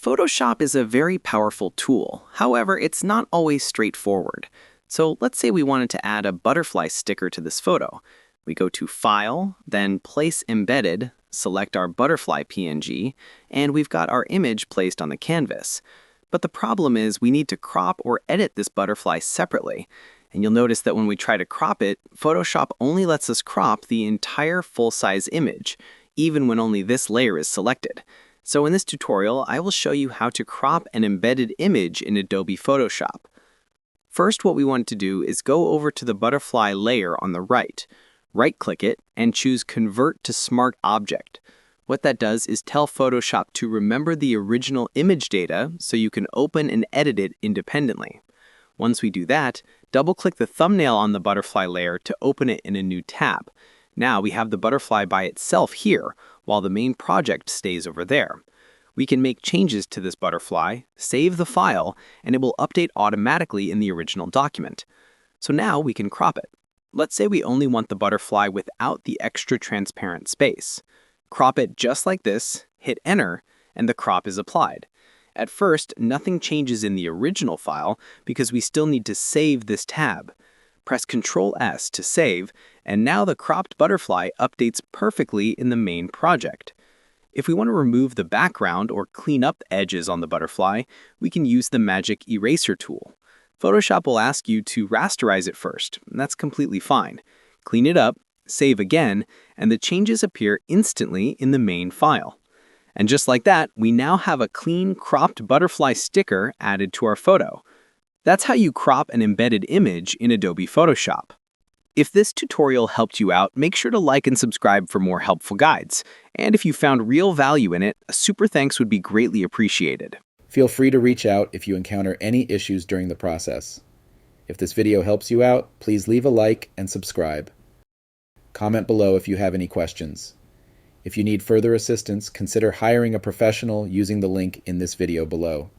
Photoshop is a very powerful tool. However, it's not always straightforward. So let's say we wanted to add a butterfly sticker to this photo. We go to File, then Place Embedded, select our butterfly PNG, and we've got our image placed on the canvas. But the problem is we need to crop or edit this butterfly separately. And you'll notice that when we try to crop it, Photoshop only lets us crop the entire full-size image, even when only this layer is selected. So in this tutorial, I will show you how to crop an embedded image in Adobe Photoshop. First, what we want to do is go over to the butterfly layer on the right. Right-click it and choose Convert to Smart Object. What that does is tell Photoshop to remember the original image data so you can open and edit it independently. Once we do that, double-click the thumbnail on the butterfly layer to open it in a new tab. Now we have the butterfly by itself here, while the main project stays over there. We can make changes to this butterfly, save the file, and it will update automatically in the original document. So now we can crop it. Let's say we only want the butterfly without the extra transparent space. Crop it just like this, hit Enter, and the crop is applied. At first, nothing changes in the original file because we still need to save this tab. Press Ctrl+S to save, and now the cropped butterfly updates perfectly in the main project. If we want to remove the background or clean up the edges on the butterfly, we can use the Magic Eraser tool. Photoshop will ask you to rasterize it first, and that's completely fine. Clean it up, save again, and the changes appear instantly in the main file. And just like that, we now have a clean, cropped butterfly sticker added to our photo. That's how you crop an embedded image in Adobe Photoshop. If this tutorial helped you out, make sure to like and subscribe for more helpful guides. And if you found real value in it, a super thanks would be greatly appreciated. Feel free to reach out if you encounter any issues during the process. If this video helps you out, please leave a like and subscribe. Comment below if you have any questions. If you need further assistance, consider hiring a professional using the link in this video below.